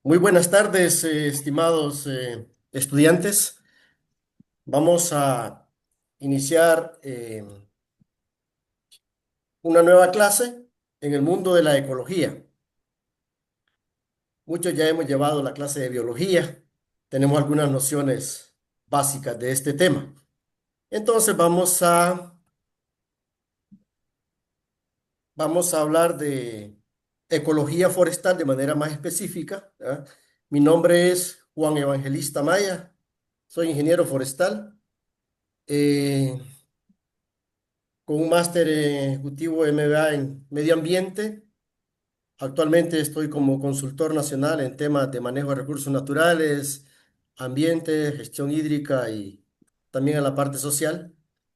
Muy buenas tardes, estimados estudiantes. Vamos a iniciar una nueva clase en el mundo de la ecología. Muchos ya hemos llevado la clase de biología. Tenemos algunas nociones básicas de este tema. Entonces vamos a hablar de ecología forestal de manera más específica, ¿verdad? Mi nombre es Juan Evangelista Maya. Soy ingeniero forestal. eh, con un máster ejecutivo MBA en medio ambiente. Actualmente estoy como consultor nacional en temas de manejo de recursos naturales, ambiente, gestión hídrica y también en la parte social,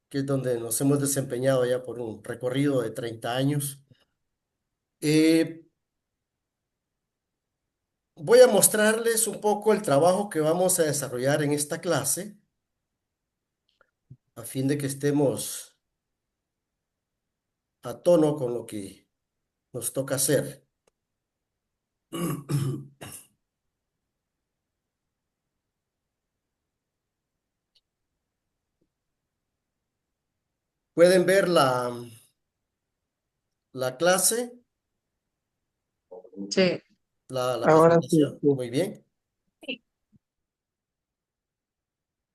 que es donde nos hemos desempeñado ya por un recorrido de 30 años. Eh, Voy a mostrarles un poco el trabajo que vamos a desarrollar en esta clase, a fin de que estemos a tono con lo que nos toca hacer. Pueden ver la clase, Sí, la ahora sí, presentación. sí. Muy bien.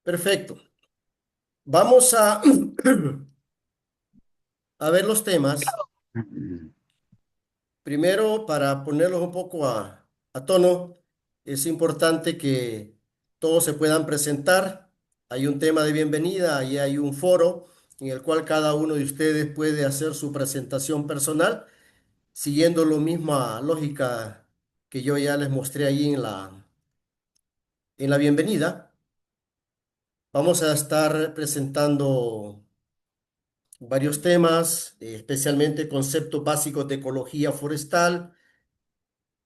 Perfecto. Vamos a ver los temas. Primero, para ponerlos un poco a tono, es importante que todos se puedan presentar. Hay un tema de bienvenida y hay un foro en el cual cada uno de ustedes puede hacer su presentación personal, siguiendo la misma lógica que yo ya les mostré ahí en la bienvenida. Vamos a estar presentando varios temas, especialmente conceptos básicos de ecología forestal,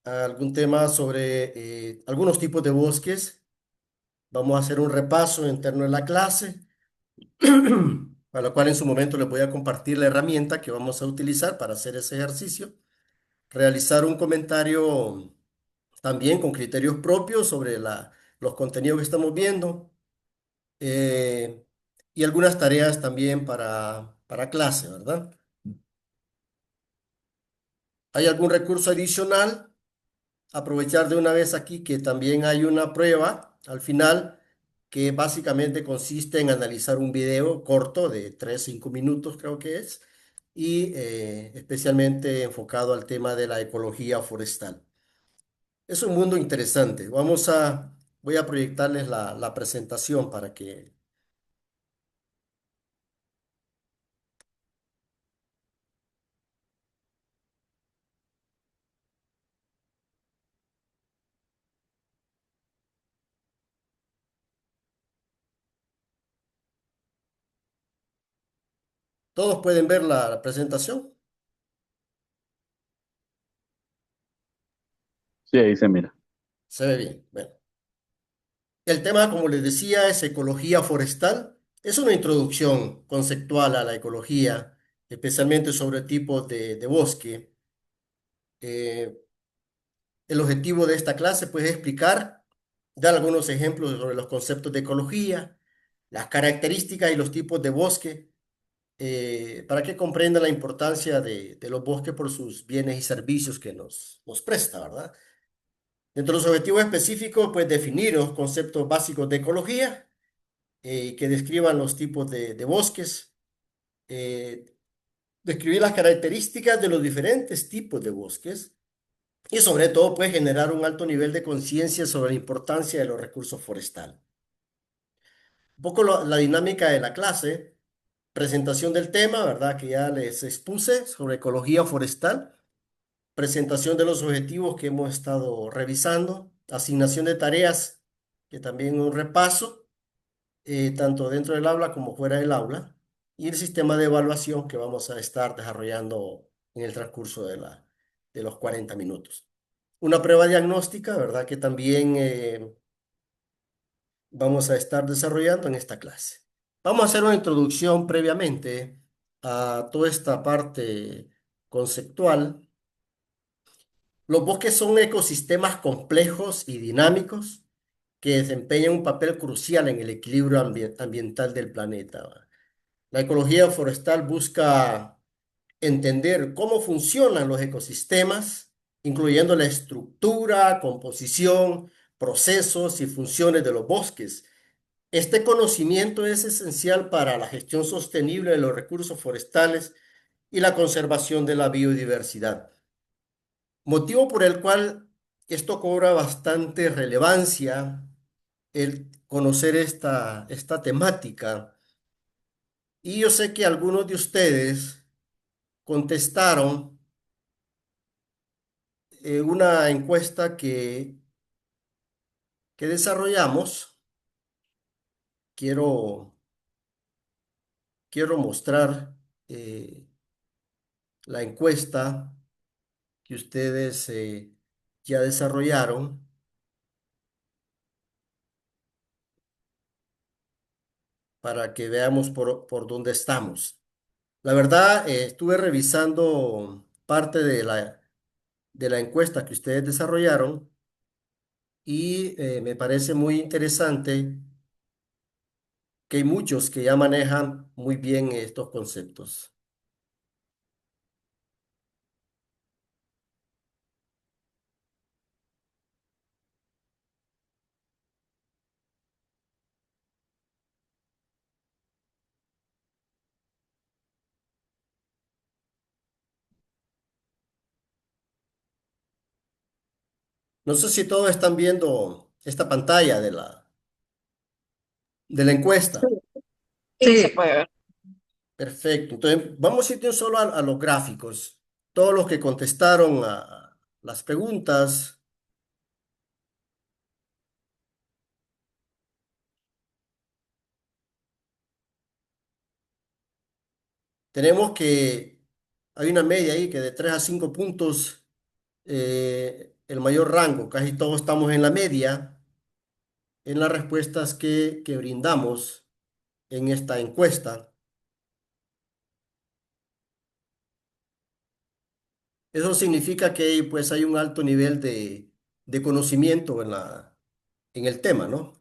algún tema sobre algunos tipos de bosques. Vamos a hacer un repaso interno de la clase, para lo cual en su momento les voy a compartir la herramienta que vamos a utilizar para hacer ese ejercicio. Realizar un comentario también con criterios propios sobre los contenidos que estamos viendo, eh, y algunas tareas también para clase, ¿verdad? ¿Hay algún recurso adicional? Aprovechar de una vez aquí que también hay una prueba al final que básicamente consiste en analizar un video corto de 3 5 minutos, creo que es, y especialmente enfocado al tema de la ecología forestal. Es un mundo interesante. Voy a proyectarles la presentación para que todos pueden ver la presentación. Sí, ahí se mira. Se ve bien. Bueno. El tema, como les decía, es ecología forestal. Es una introducción conceptual a la ecología, especialmente sobre tipos de bosque. Eh, el objetivo de esta clase, pues, es explicar, dar algunos ejemplos sobre los conceptos de ecología, las características y los tipos de bosque, para que comprendan la importancia de los bosques por sus bienes y servicios que nos presta, ¿verdad? Dentro de los objetivos específicos, pues, definir los conceptos básicos de ecología que describan los tipos de bosques, eh, describir las características de los diferentes tipos de bosques y sobre todo pues generar un alto nivel de conciencia sobre la importancia de los recursos forestales. Un poco la dinámica de la clase, presentación del tema, ¿verdad? Que ya les expuse sobre ecología forestal, presentación de los objetivos que hemos estado revisando, asignación de tareas, que también un repaso tanto dentro del aula como fuera del aula, y el sistema de evaluación que vamos a estar desarrollando en el transcurso de los 40 minutos. Una prueba diagnóstica, ¿verdad? Que también vamos a estar desarrollando en esta clase. Vamos a hacer una introducción previamente a toda esta parte conceptual Los bosques son ecosistemas complejos y dinámicos que desempeñan un papel crucial en el equilibrio ambiental del planeta. ¿Va? La ecología forestal busca entender cómo funcionan los ecosistemas, incluyendo la estructura, composición, procesos y funciones de los bosques. Este conocimiento es esencial para la gestión sostenible de los recursos forestales y la conservación de la biodiversidad. Motivo por el cual esto cobra bastante relevancia, el conocer esta temática. Y yo sé que algunos de ustedes contestaron una encuesta que desarrollamos. Quiero, quiero mostrar eh, la encuesta que ustedes ya desarrollaron para que veamos por dónde estamos. La verdad, estuve revisando parte de la encuesta que ustedes desarrollaron y me parece muy interesante que hay muchos que ya manejan muy bien estos conceptos. No sé si todos están viendo esta pantalla de la encuesta. Sí, se puede ver. Perfecto. Entonces, vamos a ir de un solo a los gráficos. Todos los que contestaron a las preguntas, tenemos que hay una media ahí que de 3 a 5 puntos, el mayor rango, casi todos estamos en la media en las respuestas que brindamos en esta encuesta. Eso significa que pues hay un alto nivel de conocimiento en el tema, ¿no?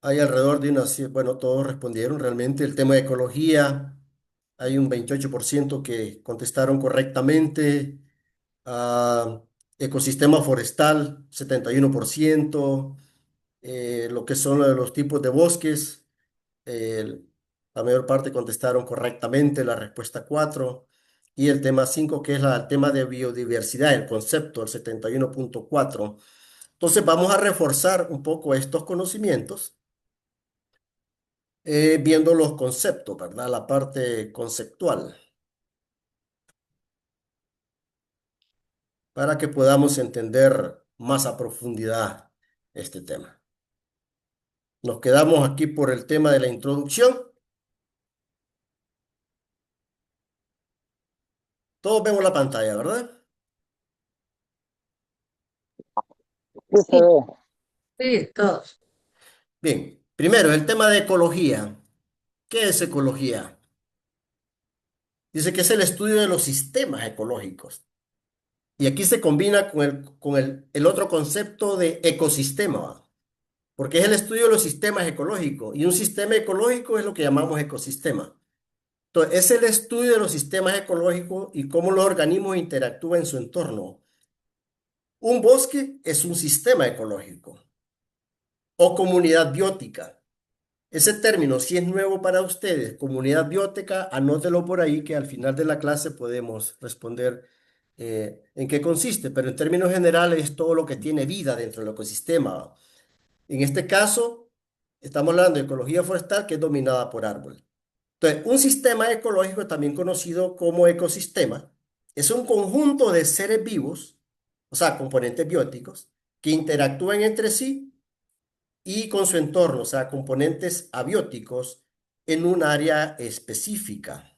Hay alrededor de unas, bueno, todos respondieron realmente. El tema de ecología, hay un 28% que contestaron correctamente. Ah, ecosistema forestal, 71%. Lo que son los tipos de bosques, eh, la mayor parte contestaron correctamente la respuesta 4. Y el tema 5 que es el tema de biodiversidad, el concepto, el 71,4. Entonces vamos a reforzar un poco estos conocimientos viendo los conceptos, ¿verdad? La parte conceptual, para que podamos entender más a profundidad este tema. Nos quedamos aquí por el tema de la introducción. Todos vemos la pantalla, ¿verdad? Sí, se Sí, ve. sí, todos. Bien, primero el tema de ecología. ¿Qué es ecología? Dice que es el estudio de los sistemas ecológicos. Y aquí se combina con el otro concepto de ecosistema, ¿va? Porque es el estudio de los sistemas ecológicos. Y un sistema ecológico es lo que llamamos ecosistema. Entonces, es el estudio de los sistemas ecológicos y cómo los organismos interactúan en su entorno. Un bosque es un sistema ecológico o comunidad biótica. Ese término, si es nuevo para ustedes, comunidad biótica, anótelo por ahí que al final de la clase podemos responder en qué consiste, pero en términos generales es todo lo que tiene vida dentro del ecosistema. En este caso, estamos hablando de ecología forestal que es dominada por árboles. Entonces, un sistema ecológico, también conocido como ecosistema, es un conjunto de seres vivos, o sea, componentes bióticos, que interactúan entre sí y con su entorno, o sea, componentes abióticos en un área específica.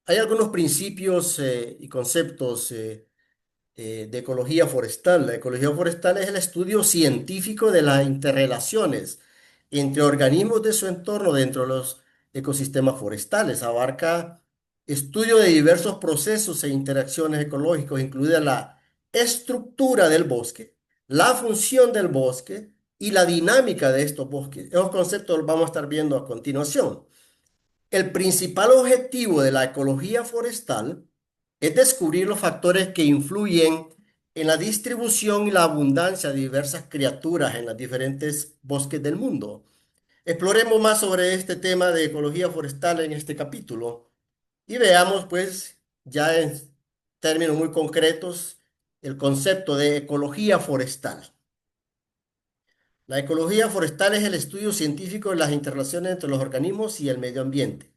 Hay algunos principios y conceptos de ecología forestal. La ecología forestal es el estudio científico de las interrelaciones entre organismos de su entorno dentro de los ecosistemas forestales. Abarca estudio de diversos procesos e interacciones ecológicos, incluida la estructura del bosque, la función del bosque y la dinámica de estos bosques. Esos conceptos los vamos a estar viendo a continuación. El principal objetivo de la ecología forestal es descubrir los factores que influyen en la distribución y la abundancia de diversas criaturas en los diferentes bosques del mundo. Exploremos más sobre este tema de ecología forestal en este capítulo y veamos, pues, ya en términos muy concretos, el concepto de ecología forestal. La ecología forestal es el estudio científico de las interrelaciones entre los organismos y el medio ambiente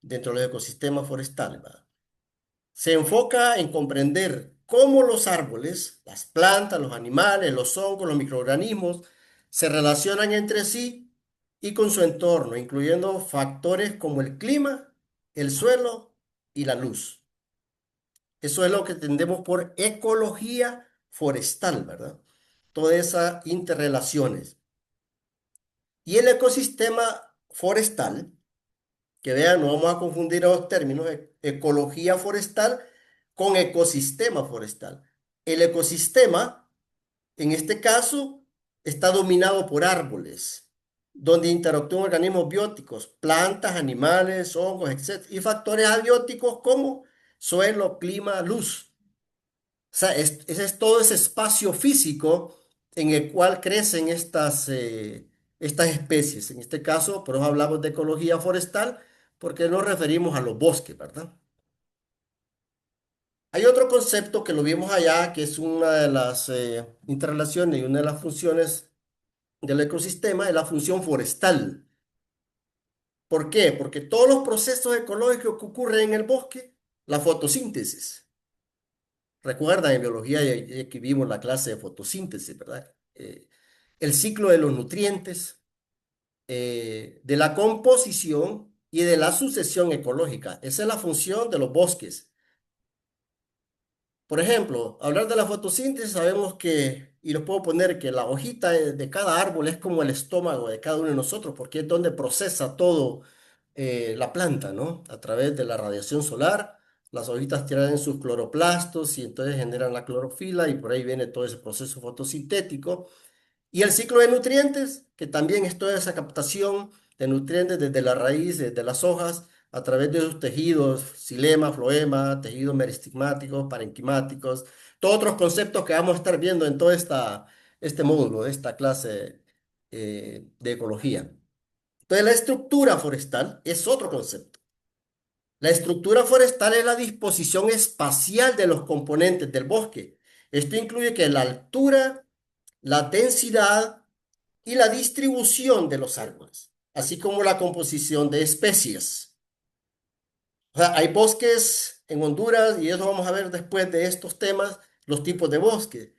dentro de los ecosistemas forestales, ¿verdad? Se enfoca en comprender cómo los árboles, las plantas, los animales, los hongos, los microorganismos se relacionan entre sí y con su entorno, incluyendo factores como el clima, el suelo y la luz. Eso es lo que entendemos por ecología forestal, ¿verdad? Todas esas interrelaciones. Y el ecosistema forestal, que vean, no vamos a confundir los términos, ecología forestal con ecosistema forestal. El ecosistema, en este caso, está dominado por árboles, donde interactúan organismos bióticos, plantas, animales, hongos, etc. Y factores abióticos como suelo, clima, luz. O sea, ese es todo ese espacio físico en el cual crecen estas especies. En este caso, por eso hablamos de ecología forestal, porque nos referimos a los bosques, ¿verdad? Hay otro concepto que lo vimos allá, que es una de las interrelaciones y una de las funciones del ecosistema, es la función forestal. ¿Por qué? Porque todos los procesos ecológicos que ocurren en el bosque, la fotosíntesis. Recuerdan, en biología ya que vimos la clase de fotosíntesis, ¿verdad? El ciclo de los nutrientes, de la composición y de la sucesión ecológica. Esa es la función de los bosques. Por ejemplo, hablar de la fotosíntesis, sabemos que, y lo puedo poner, que la hojita de cada árbol es como el estómago de cada uno de nosotros, porque es donde procesa todo la planta, ¿no? A través de la radiación solar, las hojitas tienen sus cloroplastos y entonces generan la clorofila y por ahí viene todo ese proceso fotosintético. Y el ciclo de nutrientes, que también es toda esa captación de nutrientes desde la raíz, desde las hojas, a través de sus tejidos, xilema, floema, tejidos meristigmáticos, parenquimáticos, todos otros conceptos que vamos a estar viendo en todo este módulo, esta clase de ecología. Entonces, la estructura forestal es otro concepto. La estructura forestal es la disposición espacial de los componentes del bosque. Esto incluye que la altura, la densidad y la distribución de los árboles, así como la composición de especies. O sea, hay bosques en Honduras, y eso vamos a ver después de estos temas, los tipos de bosques.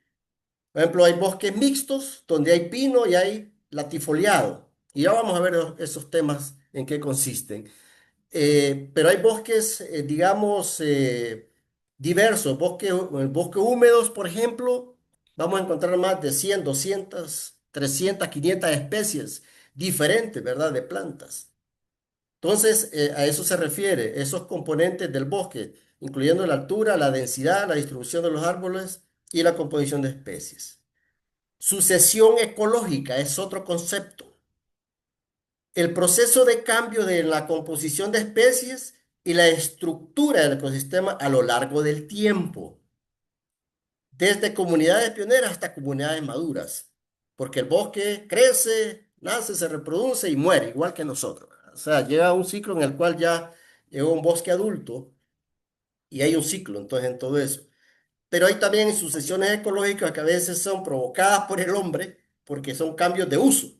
Por ejemplo, hay bosques mixtos, donde hay pino y hay latifoliado. Y ya vamos a ver esos temas en qué consisten. Pero hay bosques, digamos, diversos. Bosques húmedos, por ejemplo, vamos a encontrar más de 100, 200, 300, 500 especies diferentes, ¿verdad? De plantas. Entonces, a eso se refiere, esos componentes del bosque, incluyendo la altura, la densidad, la distribución de los árboles y la composición de especies. Sucesión ecológica es otro concepto. El proceso de cambio de la composición de especies y la estructura del ecosistema a lo largo del tiempo, desde comunidades pioneras hasta comunidades maduras, porque el bosque crece, nace, se reproduce y muere, igual que nosotros. O sea, llega un ciclo en el cual ya llegó un bosque adulto y hay un ciclo, entonces, en todo eso. Pero hay también sucesiones ecológicas que a veces son provocadas por el hombre porque son cambios de uso.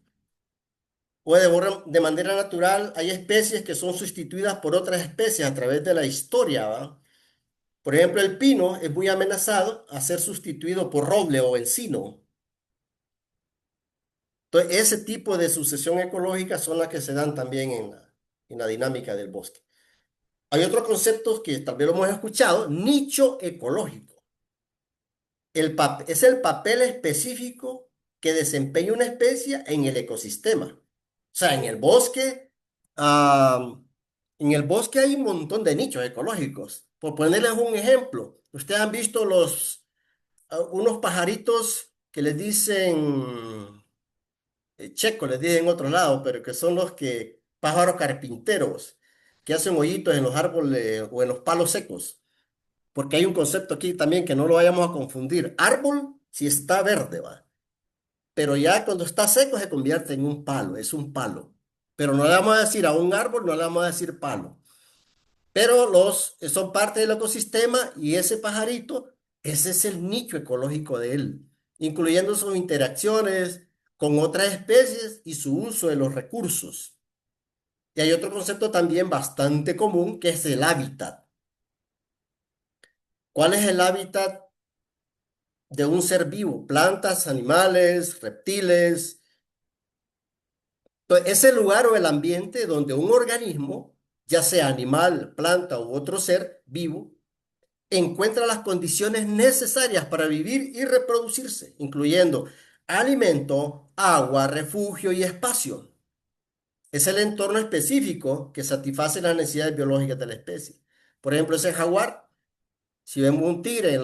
O de manera natural, hay especies que son sustituidas por otras especies a través de la historia, ¿va? Por ejemplo, el pino es muy amenazado a ser sustituido por roble o encino. Entonces, ese tipo de sucesión ecológica son las que se dan también en la dinámica del bosque. Hay otros conceptos que también lo hemos escuchado, nicho ecológico. Es el papel específico que desempeña una especie en el ecosistema. O sea, en el bosque. Ah, en el bosque hay un montón de nichos ecológicos. Por ponerles un ejemplo, ustedes han visto unos pajaritos que les dicen checo, les dicen en otro lado, pero que son los pájaros carpinteros, que hacen hoyitos en los árboles o en los palos secos. Porque hay un concepto aquí también que no lo vayamos a confundir. Árbol, si está verde, va. Pero ya cuando está seco se convierte en un palo, es un palo. Pero no le vamos a decir a un árbol, no le vamos a decir palo. Pero son parte del ecosistema y ese pajarito, ese es el nicho ecológico de él, incluyendo sus interacciones con otras especies y su uso de los recursos. Y hay otro concepto también bastante común que es el hábitat. ¿Cuál es el hábitat de un ser vivo? Plantas, animales, reptiles. Entonces, ese lugar o el ambiente donde un organismo, ya sea animal, planta u otro ser vivo, encuentra las condiciones necesarias para vivir y reproducirse, incluyendo alimento, agua, refugio y espacio. Es el entorno específico que satisface las necesidades biológicas de la especie. Por ejemplo, ese jaguar, si vemos un tigre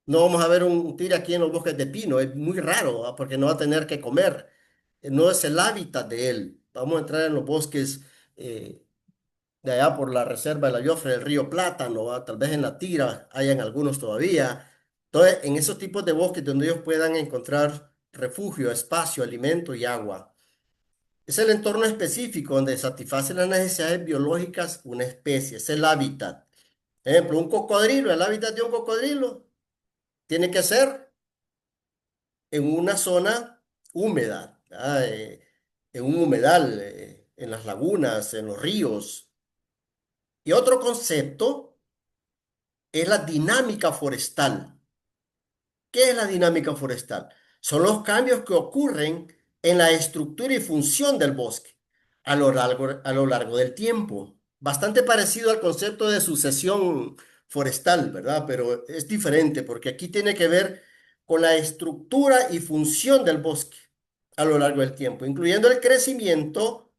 no vamos a ver un tigre aquí en los bosques de pino, es muy raro, ¿va? Porque no va a tener que comer. No es el hábitat de él. Vamos a entrar en los bosques eh, de allá por la reserva de la Biosfera del río Plátano, ¿va? Tal vez en la Tira hayan algunos todavía. Entonces, en esos tipos de bosques donde ellos puedan encontrar refugio, espacio, alimento y agua. Es el entorno específico donde satisface las necesidades biológicas una especie, es el hábitat. Ejemplo, un cocodrilo, el hábitat de un cocodrilo tiene que ser en una zona húmeda, ¿verdad? En un humedal, en las lagunas, en los ríos. Y otro concepto es la dinámica forestal. ¿Qué es la dinámica forestal? Son los cambios que ocurren en la estructura y función del bosque a lo largo del tiempo. Bastante parecido al concepto de sucesión forestal, ¿verdad? Pero es diferente porque aquí tiene que ver con la estructura y función del bosque a lo largo del tiempo, incluyendo el crecimiento,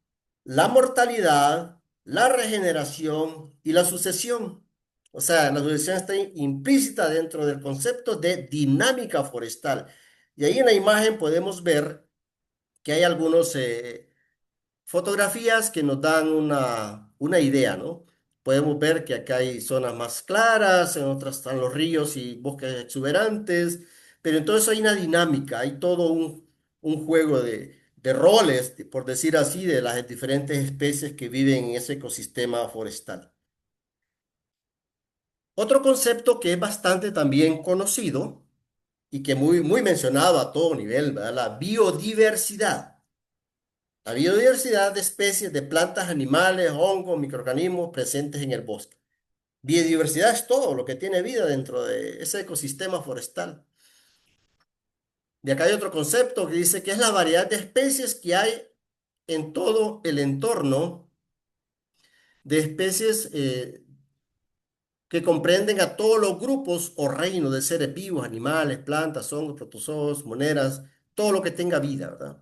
la mortalidad, la regeneración y la sucesión. O sea, la sucesión está implícita dentro del concepto de dinámica forestal. Y ahí en la imagen podemos ver que hay algunas fotografías que nos dan una idea, ¿no? Podemos ver que acá hay zonas más claras, en otras están los ríos y bosques exuberantes, pero entonces hay una dinámica, hay todo un juego de roles, por decir así, de las diferentes especies que viven en ese ecosistema forestal. Otro concepto que es bastante también conocido y que muy mencionado a todo nivel, ¿verdad? La biodiversidad. La biodiversidad de especies de plantas, animales, hongos, microorganismos presentes en el bosque. Biodiversidad es todo lo que tiene vida dentro de ese ecosistema forestal. De acá hay otro concepto que dice que es la variedad de especies que hay en todo el entorno de especies que comprenden a todos los grupos o reinos de seres vivos, animales, plantas, hongos, protozoos, monedas, todo lo que tenga vida, ¿verdad?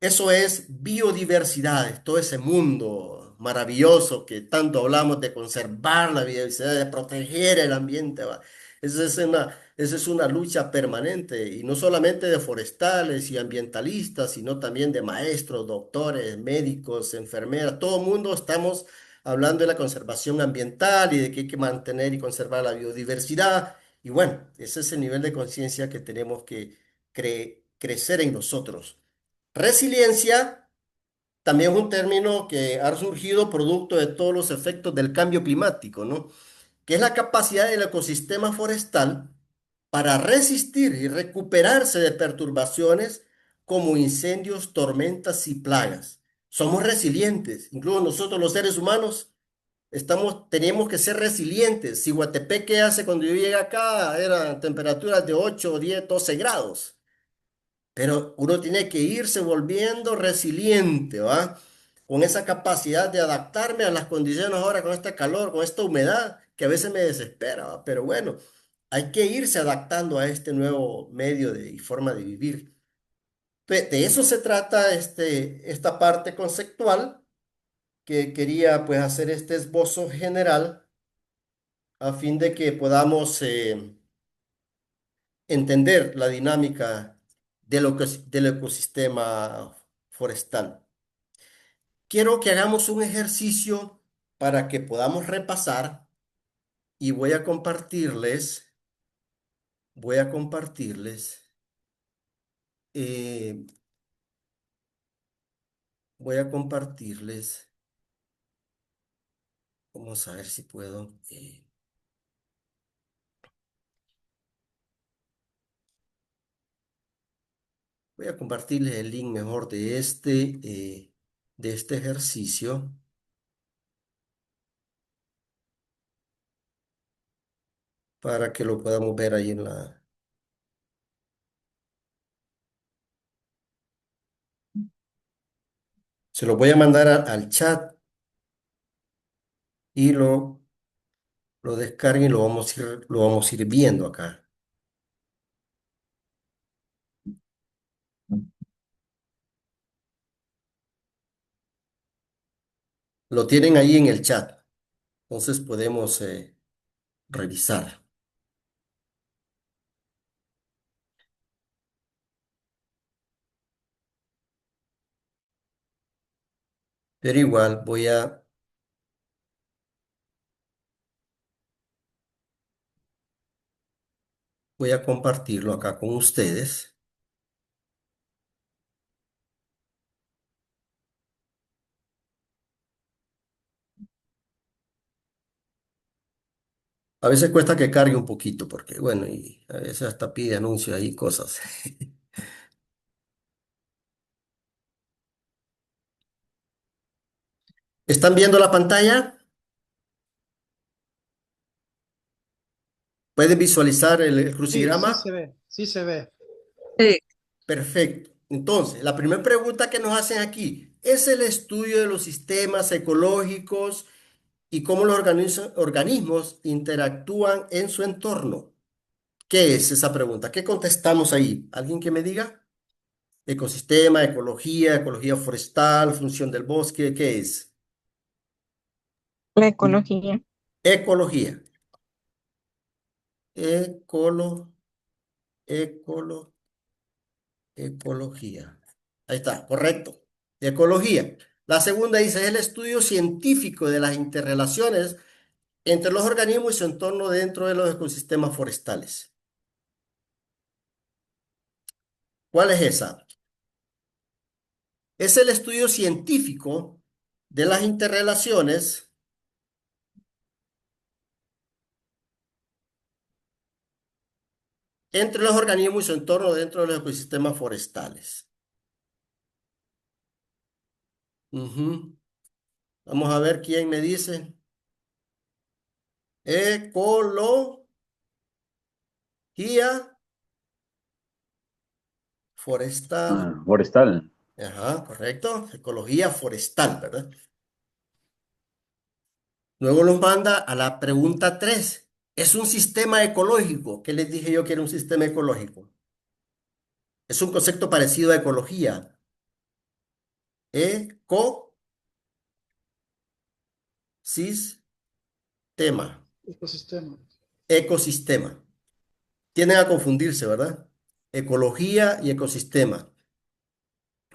Eso es biodiversidad, es todo ese mundo maravilloso que tanto hablamos de conservar la biodiversidad, de proteger el ambiente, ¿va? Esa es una lucha permanente y no solamente de forestales y ambientalistas, sino también de maestros, doctores, médicos, enfermeras, todo el mundo estamos hablando de la conservación ambiental y de que hay que mantener y conservar la biodiversidad. Y bueno, ese es el nivel de conciencia que tenemos que crecer en nosotros. Resiliencia también es un término que ha surgido producto de todos los efectos del cambio climático, ¿no? Que es la capacidad del ecosistema forestal para resistir y recuperarse de perturbaciones como incendios, tormentas y plagas. Somos resilientes, incluso nosotros los seres humanos tenemos que ser resilientes. Si Guatepeque hace cuando yo llegué acá eran temperaturas de 8, 10, 12 grados. Pero uno tiene que irse volviendo resiliente, ¿va? Con esa capacidad de adaptarme a las condiciones ahora, con este calor, con esta humedad, que a veces me desespera, ¿va? Pero bueno, hay que irse adaptando a este nuevo medio y forma de vivir. De eso se trata esta parte conceptual que quería pues hacer este esbozo general a fin de que podamos entender la dinámica del ecosistema forestal. Quiero que hagamos un ejercicio para que podamos repasar y voy a compartirles, eh, voy a compartirles, vamos a ver si puedo, voy a compartirles el link mejor de este ejercicio para que lo podamos ver ahí en la... Se lo voy a mandar al chat y lo descarguen y lo vamos a ir viendo acá. Lo tienen ahí en el chat, entonces podemos revisar. Pero igual voy a compartirlo acá con ustedes. A veces cuesta que cargue un poquito porque, bueno, y a veces hasta pide anuncios ahí, cosas. ¿Están viendo la pantalla? ¿Pueden visualizar el Sí, sí crucigrama? se ve, sí se ve. Sí, Perfecto. Entonces, la primera pregunta que nos hacen aquí es el estudio de los sistemas ecológicos y cómo los organismos interactúan en su entorno. ¿Qué es esa pregunta? ¿Qué contestamos ahí? ¿Alguien que me diga? Ecosistema, ecología forestal, función del bosque, ¿qué es? la ecología. Ecología. Ecolo, ecolo, ecología. Ahí está, correcto. Ecología. La segunda dice, es el estudio científico de las interrelaciones entre los organismos y su entorno dentro de los ecosistemas forestales. ¿Cuál es esa? Es el estudio científico de las interrelaciones entre los organismos y su entorno dentro de los ecosistemas forestales. Ujú. Vamos a ver quién me dice. Ecología forestal. Forestal. Ajá, correcto. Ecología forestal, ¿verdad? Luego nos manda a la pregunta 3. ¿Es un sistema ecológico? ¿Qué les dije yo que era un sistema ecológico? Es un concepto parecido a ecología. Ecosistema. Ecosistema. Ecosistema. Tienden a confundirse, ¿verdad? Ecología y ecosistema.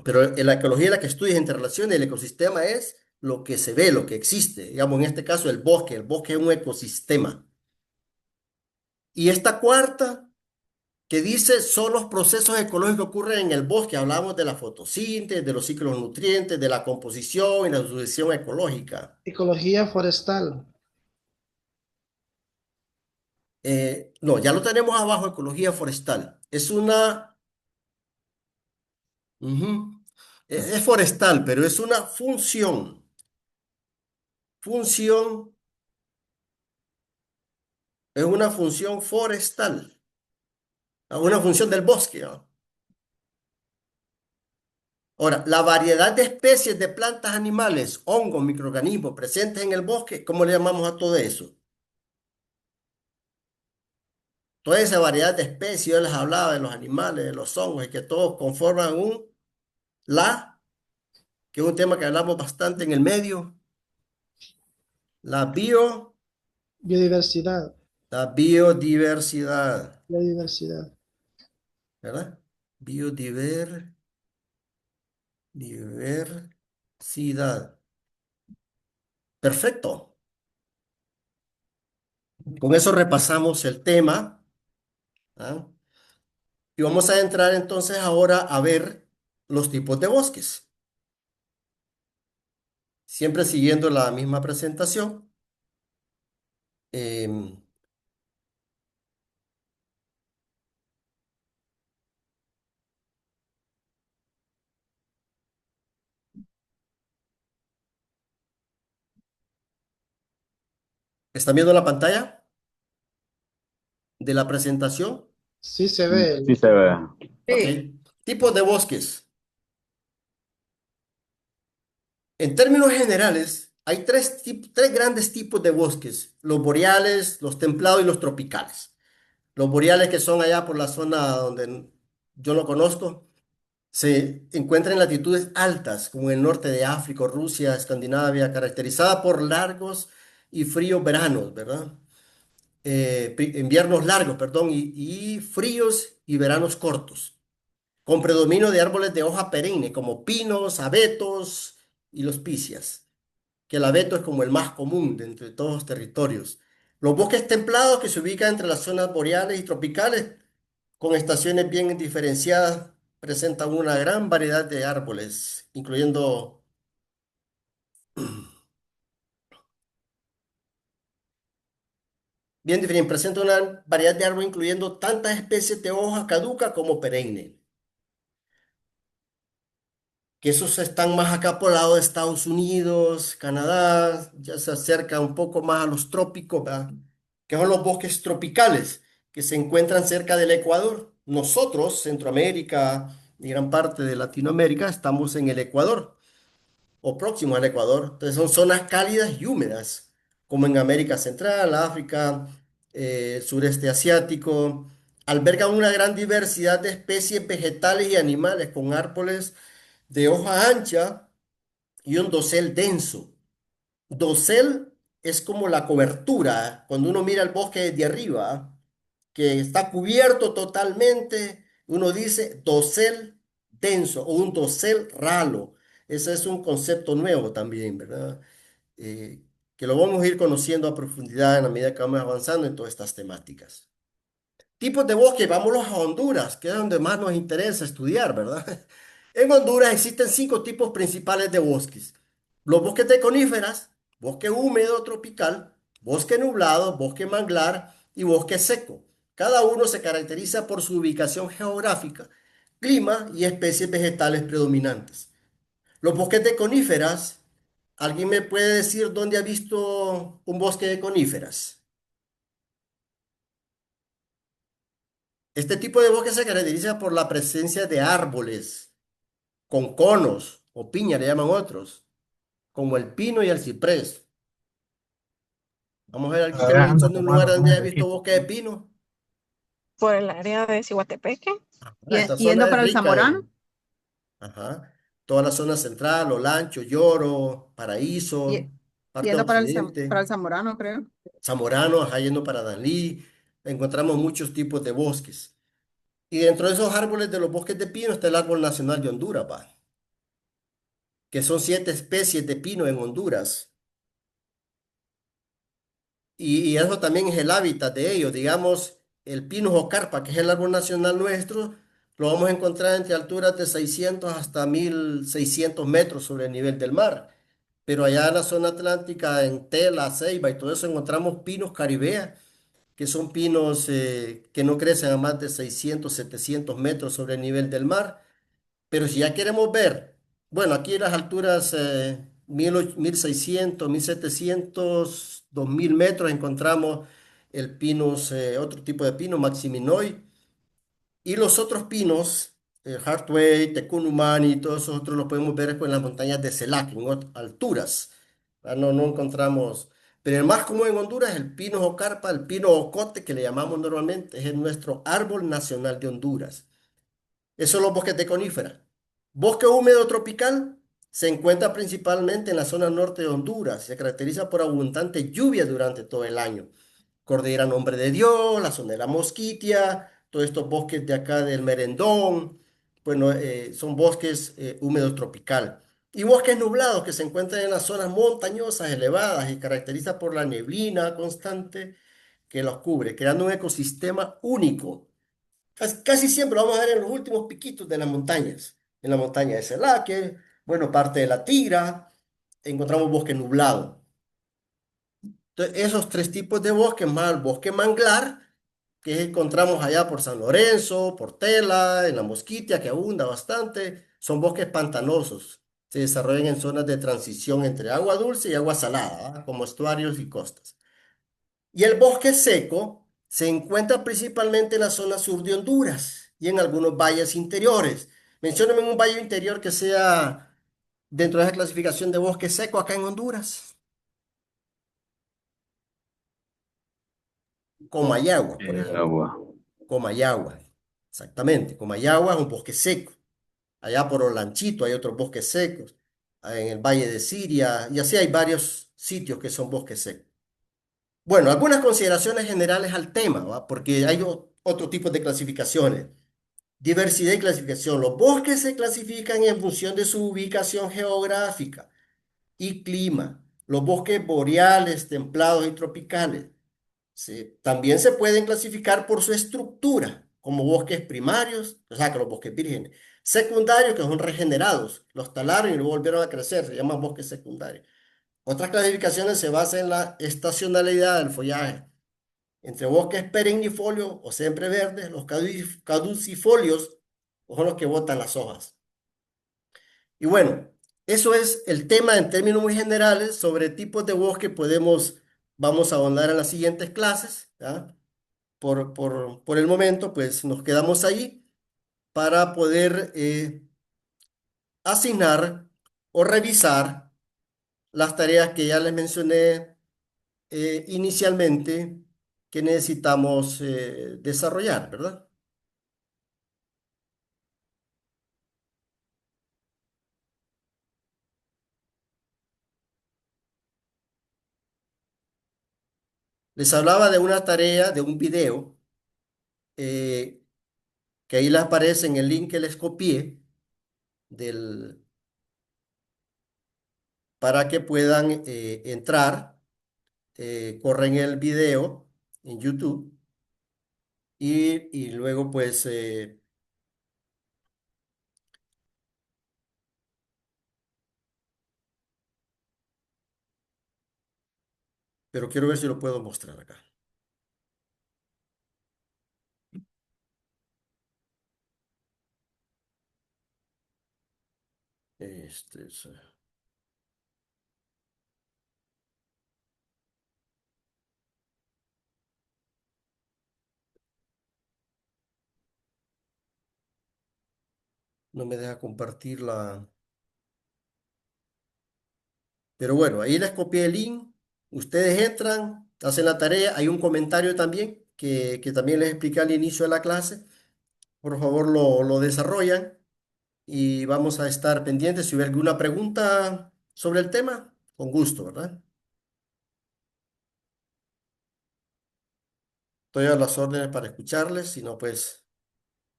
Pero en la ecología es la que estudia interrelaciones, el ecosistema es lo que se ve, lo que existe. Digamos, en este caso, el bosque es un ecosistema. Y esta cuarta, que dice, son los procesos ecológicos que ocurren en el bosque. Hablamos de la fotosíntesis, de los ciclos de nutrientes, de la composición y la sucesión ecológica. Ecología forestal. No, ya lo tenemos abajo, ecología forestal. Ujú. Es forestal, pero es una función, es una función forestal, una función del bosque, ¿no? Ahora, la variedad de especies de plantas, animales, hongos, microorganismos presentes en el bosque, ¿cómo le llamamos a todo eso? toda esa variedad de especies, yo les hablaba de los animales, de los hongos, y que todos conforman la, que es un tema que hablamos bastante en el medio, la bio, Biodiversidad. la biodiversidad, Biodiversidad. ¿verdad? Diversidad. Perfecto. Con eso repasamos el tema, ¿ah? Y vamos a entrar entonces ahora a ver los tipos de bosques. Siempre siguiendo la misma presentación. Em, ¿Están viendo la pantalla de la presentación? Sí se ve. Sí se ve. Ok. Sí. Tipos de bosques. En términos generales, hay tres grandes tipos de bosques: los boreales, los templados y los tropicales. Los boreales, que son allá por la zona donde yo lo conozco, se encuentran en latitudes altas, como en el norte de África, Rusia, Escandinavia, caracterizada por largos y fríos veranos, ¿verdad? Inviernos largos, perdón, y fríos y veranos cortos, con predominio de árboles de hoja perenne, como pinos, abetos y los picias, que el abeto es como el más común de entre todos los territorios. Los bosques templados, que se ubican entre las zonas boreales y tropicales, con estaciones bien diferenciadas, presentan una gran variedad de árboles, incluyendo bien diferente, presenta una variedad de árboles incluyendo tantas especies de hoja caduca como perenne, que esos están más acá por el lado de Estados Unidos, Canadá, ya se acerca un poco más a los trópicos, ¿verdad? Que son los bosques tropicales, que se encuentran cerca del Ecuador. Nosotros, Centroamérica y gran parte de Latinoamérica, estamos en el Ecuador o próximo al Ecuador. Entonces son zonas cálidas y húmedas, como en América Central, África, sureste asiático. Albergan una gran diversidad de especies vegetales y animales, con árboles de hoja ancha y un dosel denso. Dosel es como la cobertura, cuando uno mira el bosque desde arriba, que está cubierto totalmente, uno dice dosel denso o un dosel ralo. Ese es un concepto nuevo también, ¿verdad? Eh, que lo vamos a ir conociendo a profundidad en la medida que vamos avanzando en todas estas temáticas. Tipos de bosque, vámonos a Honduras, que es donde más nos interesa estudiar, ¿verdad? En Honduras existen 5 tipos principales de bosques: los bosques de coníferas, bosque húmedo tropical, bosque nublado, bosque manglar y bosque seco. Cada uno se caracteriza por su ubicación geográfica, clima y especies vegetales predominantes. Los bosques de coníferas, ¿alguien me puede decir dónde ha visto un bosque de coníferas? Este tipo de bosque se caracteriza por la presencia de árboles con conos o piña, le llaman otros, como el pino y el ciprés. Vamos a ver aquí que me dice un lugar donde haya visto bosque de pino. Por el área de Cihuatepeque. Esta zona Yendo es para el rica Zamorano, en, ajá, toda la zona central, Olancho, Lloro, ye- Paraíso, parte yendo para occidente, el Zamorano, creo. Zamorano, ajá, yendo para Danlí. Encontramos muchos tipos de bosques. Y dentro de esos árboles de los bosques de pino está el árbol nacional de Honduras, pa, que son 7 especies de pino en Honduras. Y eso también es el hábitat de ellos. Digamos, el pino o carpa, que es el árbol nacional nuestro, lo vamos a encontrar entre alturas de 600 hasta 1600 metros sobre el nivel del mar. Pero allá en la zona atlántica, en Tela, Ceiba y todo eso, encontramos pinos caribea, que son pinos que no crecen a más de 600, 700 metros sobre el nivel del mar. Pero si ya queremos ver, bueno, aquí en las alturas 1600, 1700, 2000 metros encontramos el pinus, otro tipo de pino, Maximinoi, y los otros pinos, Hartway, Tecunumani, y todos esos otros los podemos ver en las montañas de Selac, en alturas. Ah, no, no encontramos. Pero el más común en Honduras es el pino o carpa, el pino ocote, que le llamamos normalmente, es nuestro árbol nacional de Honduras. Esos son los bosques de conífera. Bosque húmedo tropical se encuentra principalmente en la zona norte de Honduras. Se caracteriza por abundante lluvia durante todo el año. Cordillera Nombre de Dios, la zona de la Mosquitia, todos estos bosques de acá del Merendón, bueno, son bosques húmedos tropical. Y bosques nublados que se encuentran en las zonas montañosas elevadas y caracterizan por la neblina constante que los cubre, creando un ecosistema único. Casi siempre lo vamos a ver en los últimos piquitos de las montañas. En la montaña de Celaque, bueno, parte de la Tigra, encontramos bosque nublado. Entonces, esos tres tipos de bosques, más el bosque manglar, que encontramos allá por San Lorenzo, por Tela, en la Mosquitia, que abunda bastante, son bosques pantanosos. Se desarrollan en zonas de transición entre agua dulce y agua salada, ¿va? Como estuarios y costas. Y el bosque seco se encuentra principalmente en la zona sur de Honduras y en algunos valles interiores. Mencióname un valle interior que sea dentro de esa clasificación de bosque seco acá en Honduras. Comayagua, por ejemplo. Agua. Comayagua, exactamente. Comayagua es un bosque seco. Allá por Olanchito hay otros bosques secos. En el Valle de Siria, y así hay varios sitios que son bosques secos. Bueno, algunas consideraciones generales al tema, ¿va? Porque hay otro tipo de clasificaciones. Diversidad y clasificación. Los bosques se clasifican en función de su ubicación geográfica y clima. Los bosques boreales, templados y tropicales. También se pueden clasificar por su estructura, como bosques primarios, o sea, que los bosques vírgenes. Secundarios, que son regenerados. Los talaron y luego volvieron a crecer, se llaman bosques secundarios. Otras clasificaciones se basan en la estacionalidad del follaje. Entre bosques perennifolios o siempre verdes, los caducifolios son los que botan las hojas. Y bueno, eso es el tema en términos muy generales sobre tipos de bosque. Vamos a ahondar en las siguientes clases, ¿ya? Por el momento, pues nos quedamos ahí para poder asignar o revisar las tareas que ya les mencioné inicialmente que necesitamos desarrollar, ¿verdad? Les hablaba de una tarea, de un video, eh, que ahí les aparece en el link que les copié del, para que puedan entrar, corren el video en YouTube y luego pues pero quiero ver si lo puedo mostrar acá. No me deja compartir la... Pero bueno, ahí les copié el link. Ustedes entran, hacen la tarea. Hay un comentario también que también les expliqué al inicio de la clase. Por favor, lo desarrollan y vamos a estar pendientes. Si hubiera alguna pregunta sobre el tema, con gusto, ¿verdad? Estoy a las órdenes para escucharles. Si no, pues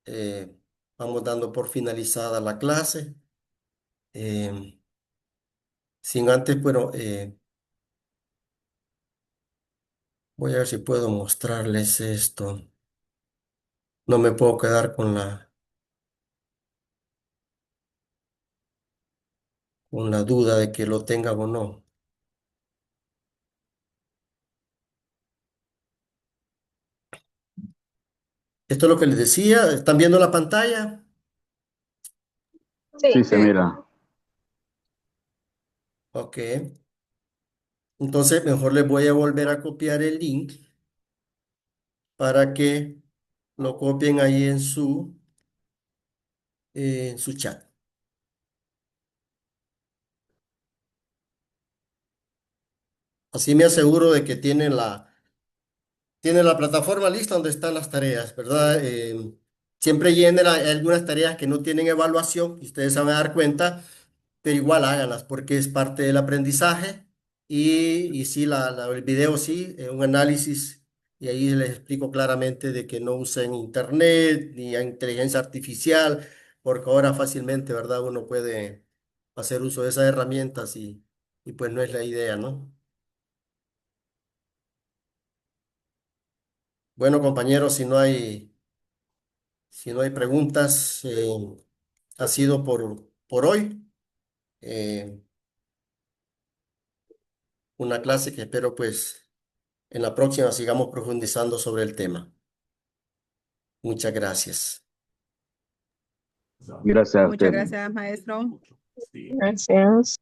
eh, vamos dando por finalizada la clase. Em, Sin antes, bueno, voy a ver si puedo mostrarles esto. No me puedo quedar con la duda de que lo tengan o no. Esto es lo que les decía. ¿Están viendo la pantalla? Sí, Sí, se mira. Ok. Entonces, mejor les voy a volver a copiar el link para que lo copien ahí en su chat. Así me aseguro de que tienen la plataforma lista donde están las tareas, ¿verdad? Siempre llenen, hay algunas tareas que no tienen evaluación, y ustedes se van a dar cuenta, pero igual háganlas porque es parte del aprendizaje. Y sí, el video sí, un análisis, y ahí les explico claramente de que no usen internet ni a inteligencia artificial, porque ahora fácilmente, ¿verdad? Uno puede hacer uso de esas herramientas y pues no es la idea, ¿no? Bueno, compañeros, si no hay preguntas, ha sido por hoy. eh, una clase que espero pues en la próxima sigamos profundizando sobre el tema. Muchas gracias. Gracias a Muchas usted. gracias, maestro. Gracias.